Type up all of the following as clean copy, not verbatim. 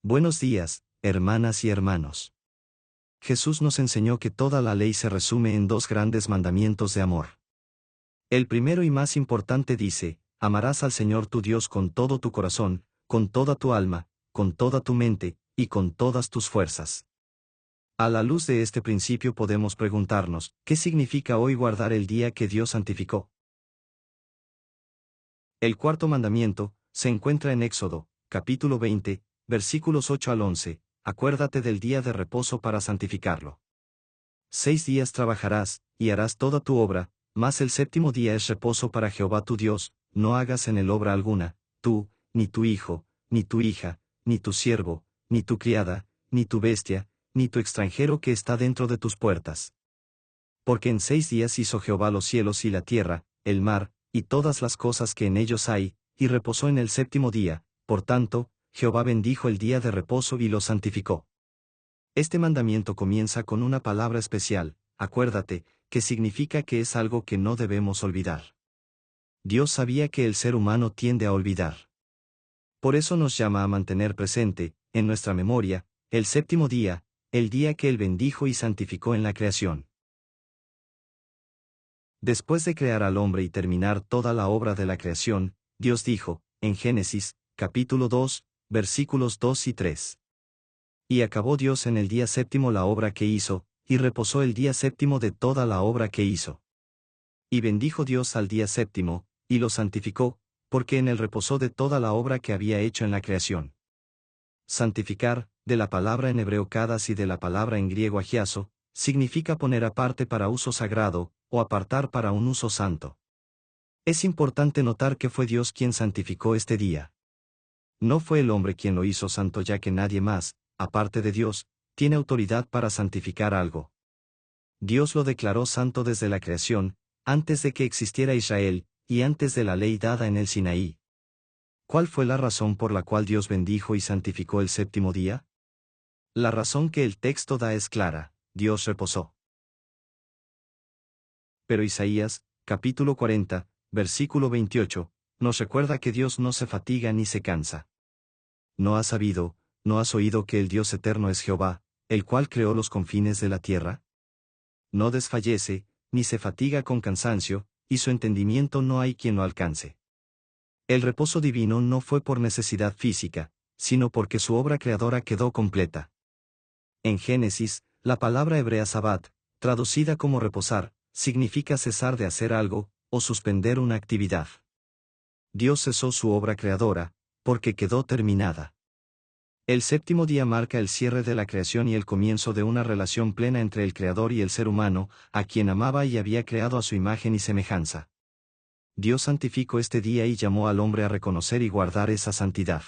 Buenos días, hermanas y hermanos. Jesús nos enseñó que toda la ley se resume en dos grandes mandamientos de amor. El primero y más importante dice, amarás al Señor tu Dios con todo tu corazón, con toda tu alma, con toda tu mente, y con todas tus fuerzas. A la luz de este principio podemos preguntarnos, ¿qué significa hoy guardar el día que Dios santificó? El cuarto mandamiento se encuentra en Éxodo, capítulo 20, versículos 8 al 11, acuérdate del día de reposo para santificarlo. 6 días trabajarás, y harás toda tu obra, mas el séptimo día es reposo para Jehová tu Dios, no hagas en él obra alguna, tú, ni tu hijo, ni tu hija, ni tu siervo, ni tu criada, ni tu bestia, ni tu extranjero que está dentro de tus puertas. Porque en 6 días hizo Jehová los cielos y la tierra, el mar, y todas las cosas que en ellos hay, y reposó en el séptimo día, por tanto, Jehová bendijo el día de reposo y lo santificó. Este mandamiento comienza con una palabra especial, acuérdate, que significa que es algo que no debemos olvidar. Dios sabía que el ser humano tiende a olvidar. Por eso nos llama a mantener presente, en nuestra memoria, el séptimo día, el día que Él bendijo y santificó en la creación. Después de crear al hombre y terminar toda la obra de la creación, Dios dijo, en Génesis, capítulo 2, versículos 2 y 3. Y acabó Dios en el día séptimo la obra que hizo, y reposó el día séptimo de toda la obra que hizo. Y bendijo Dios al día séptimo, y lo santificó, porque en él reposó de toda la obra que había hecho en la creación. Santificar, de la palabra en hebreo kadas y de la palabra en griego agiazo, significa poner aparte para uso sagrado, o apartar para un uso santo. Es importante notar que fue Dios quien santificó este día. No fue el hombre quien lo hizo santo, ya que nadie más, aparte de Dios, tiene autoridad para santificar algo. Dios lo declaró santo desde la creación, antes de que existiera Israel, y antes de la ley dada en el Sinaí. ¿Cuál fue la razón por la cual Dios bendijo y santificó el séptimo día? La razón que el texto da es clara: Dios reposó. Pero Isaías, capítulo 40, versículo 28, nos recuerda que Dios no se fatiga ni se cansa. ¿No has sabido, no has oído que el Dios eterno es Jehová, el cual creó los confines de la tierra? No desfallece, ni se fatiga con cansancio, y su entendimiento no hay quien lo alcance. El reposo divino no fue por necesidad física, sino porque su obra creadora quedó completa. En Génesis, la palabra hebrea sabbat, traducida como reposar, significa cesar de hacer algo, o suspender una actividad. Dios cesó su obra creadora, porque quedó terminada. El séptimo día marca el cierre de la creación y el comienzo de una relación plena entre el Creador y el ser humano, a quien amaba y había creado a su imagen y semejanza. Dios santificó este día y llamó al hombre a reconocer y guardar esa santidad.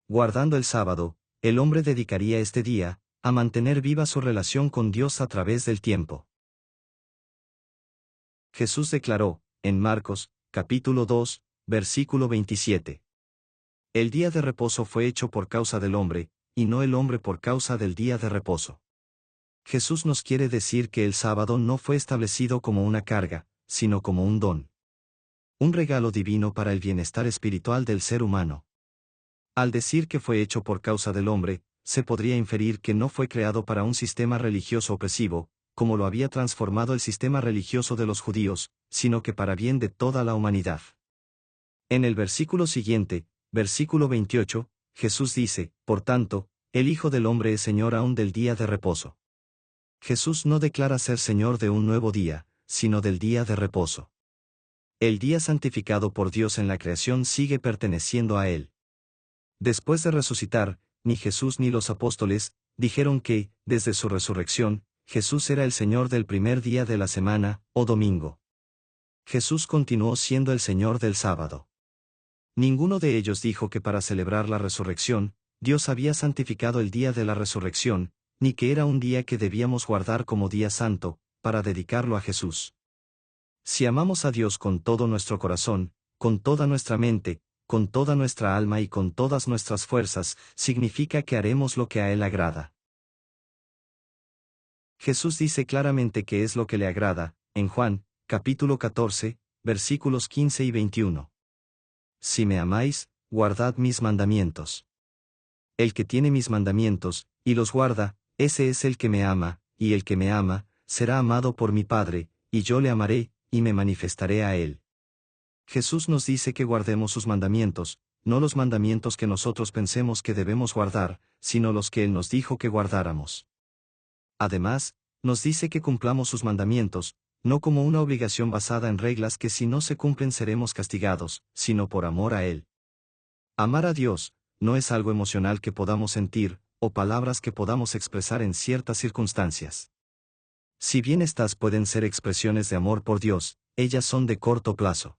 Guardando el sábado, el hombre dedicaría este día a mantener viva su relación con Dios a través del tiempo. Jesús declaró, en Marcos, capítulo 2, versículo 27. El día de reposo fue hecho por causa del hombre, y no el hombre por causa del día de reposo. Jesús nos quiere decir que el sábado no fue establecido como una carga, sino como un don. Un regalo divino para el bienestar espiritual del ser humano. Al decir que fue hecho por causa del hombre, se podría inferir que no fue creado para un sistema religioso opresivo, como lo había transformado el sistema religioso de los judíos, sino que para bien de toda la humanidad. En el versículo siguiente, versículo 28, Jesús dice, por tanto, el Hijo del Hombre es Señor aún del día de reposo. Jesús no declara ser Señor de un nuevo día, sino del día de reposo. El día santificado por Dios en la creación sigue perteneciendo a Él. Después de resucitar, ni Jesús ni los apóstoles dijeron que, desde su resurrección, Jesús era el Señor del primer día de la semana, o domingo. Jesús continuó siendo el Señor del sábado. Ninguno de ellos dijo que para celebrar la resurrección, Dios había santificado el día de la resurrección, ni que era un día que debíamos guardar como día santo, para dedicarlo a Jesús. Si amamos a Dios con todo nuestro corazón, con toda nuestra mente, con toda nuestra alma y con todas nuestras fuerzas, significa que haremos lo que a Él agrada. Jesús dice claramente qué es lo que le agrada, en Juan, capítulo 14, versículos 15 y 21. Si me amáis, guardad mis mandamientos. El que tiene mis mandamientos, y los guarda, ese es el que me ama, y el que me ama, será amado por mi Padre, y yo le amaré, y me manifestaré a él. Jesús nos dice que guardemos sus mandamientos, no los mandamientos que nosotros pensemos que debemos guardar, sino los que Él nos dijo que guardáramos. Además, nos dice que cumplamos sus mandamientos, no como una obligación basada en reglas que si no se cumplen seremos castigados, sino por amor a Él. Amar a Dios, no es algo emocional que podamos sentir, o palabras que podamos expresar en ciertas circunstancias. Si bien estas pueden ser expresiones de amor por Dios, ellas son de corto plazo.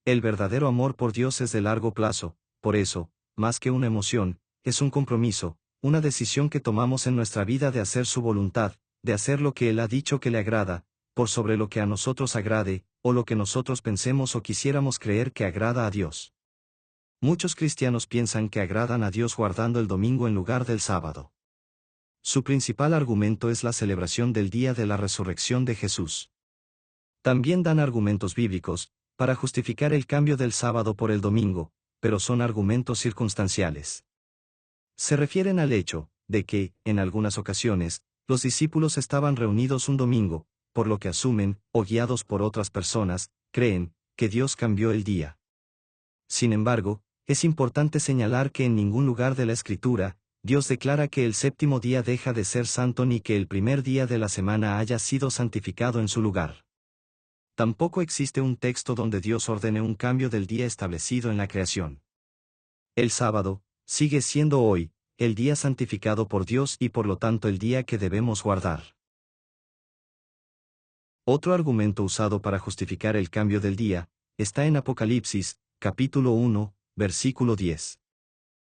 El verdadero amor por Dios es de largo plazo, por eso, más que una emoción, es un compromiso, una decisión que tomamos en nuestra vida de hacer su voluntad, de hacer lo que Él ha dicho que le agrada, por sobre lo que a nosotros agrade, o lo que nosotros pensemos o quisiéramos creer que agrada a Dios. Muchos cristianos piensan que agradan a Dios guardando el domingo en lugar del sábado. Su principal argumento es la celebración del día de la resurrección de Jesús. También dan argumentos bíblicos, para justificar el cambio del sábado por el domingo, pero son argumentos circunstanciales. Se refieren al hecho, de que, en algunas ocasiones, los discípulos estaban reunidos un domingo, por lo que asumen, o guiados por otras personas, creen, que Dios cambió el día. Sin embargo, es importante señalar que en ningún lugar de la Escritura, Dios declara que el séptimo día deja de ser santo ni que el primer día de la semana haya sido santificado en su lugar. Tampoco existe un texto donde Dios ordene un cambio del día establecido en la creación. El sábado, sigue siendo hoy, el día santificado por Dios y por lo tanto el día que debemos guardar. Otro argumento usado para justificar el cambio del día, está en Apocalipsis, capítulo 1, versículo 10.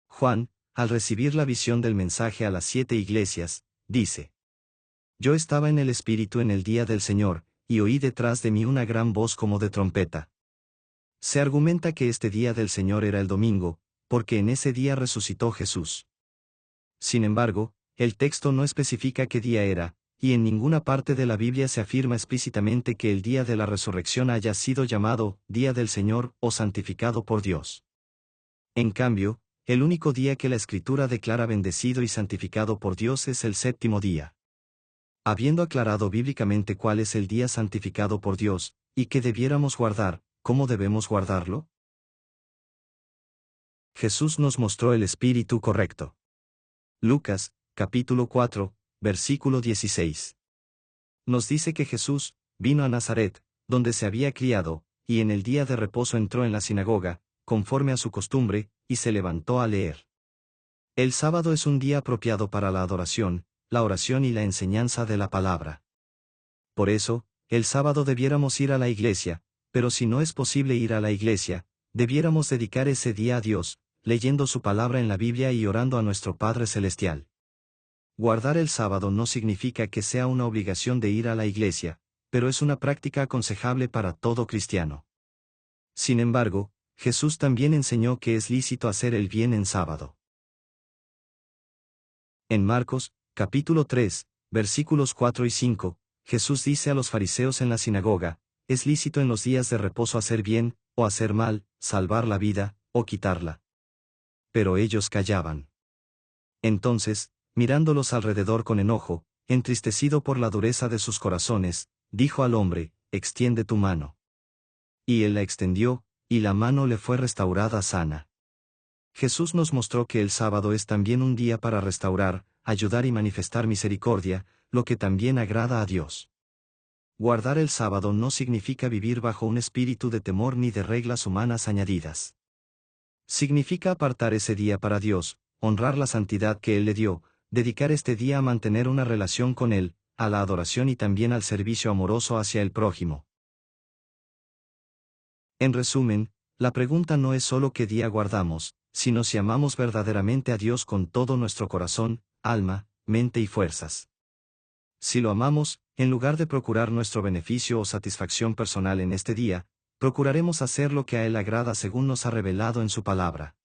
Juan, al recibir la visión del mensaje a las 7 iglesias, dice: Yo estaba en el Espíritu en el día del Señor, y oí detrás de mí una gran voz como de trompeta. Se argumenta que este día del Señor era el domingo, porque en ese día resucitó Jesús. Sin embargo, el texto no especifica qué día era, y en ninguna parte de la Biblia se afirma explícitamente que el día de la resurrección haya sido llamado Día del Señor o santificado por Dios. En cambio, el único día que la Escritura declara bendecido y santificado por Dios es el séptimo día. Habiendo aclarado bíblicamente cuál es el día santificado por Dios, y que debiéramos guardar, ¿cómo debemos guardarlo? Jesús nos mostró el espíritu correcto. Lucas, capítulo 4, versículo 16. Nos dice que Jesús vino a Nazaret, donde se había criado, y en el día de reposo entró en la sinagoga, conforme a su costumbre, y se levantó a leer. El sábado es un día apropiado para la adoración, la oración y la enseñanza de la palabra. Por eso, el sábado debiéramos ir a la iglesia, pero si no es posible ir a la iglesia, debiéramos dedicar ese día a Dios, leyendo su palabra en la Biblia y orando a nuestro Padre Celestial. Guardar el sábado no significa que sea una obligación de ir a la iglesia, pero es una práctica aconsejable para todo cristiano. Sin embargo, Jesús también enseñó que es lícito hacer el bien en sábado. En Marcos, capítulo 3, versículos 4 y 5, Jesús dice a los fariseos en la sinagoga: es lícito en los días de reposo hacer bien, o hacer mal, salvar la vida, o quitarla. Pero ellos callaban. Entonces, mirándolos alrededor con enojo, entristecido por la dureza de sus corazones, dijo al hombre: extiende tu mano. Y él la extendió, y la mano le fue restaurada sana. Jesús nos mostró que el sábado es también un día para restaurar, ayudar y manifestar misericordia, lo que también agrada a Dios. Guardar el sábado no significa vivir bajo un espíritu de temor ni de reglas humanas añadidas. Significa apartar ese día para Dios, honrar la santidad que Él le dio, dedicar este día a mantener una relación con Él, a la adoración y también al servicio amoroso hacia el prójimo. En resumen, la pregunta no es solo qué día guardamos, sino si amamos verdaderamente a Dios con todo nuestro corazón, alma, mente y fuerzas. Si lo amamos, en lugar de procurar nuestro beneficio o satisfacción personal en este día, procuraremos hacer lo que a Él agrada según nos ha revelado en su palabra.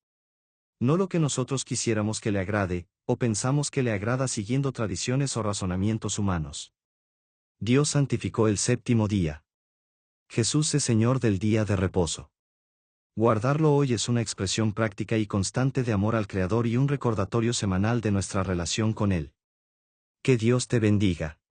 No lo que nosotros quisiéramos que le agrade, o pensamos que le agrada siguiendo tradiciones o razonamientos humanos. Dios santificó el séptimo día. Jesús es Señor del día de reposo. Guardarlo hoy es una expresión práctica y constante de amor al Creador y un recordatorio semanal de nuestra relación con Él. Que Dios te bendiga.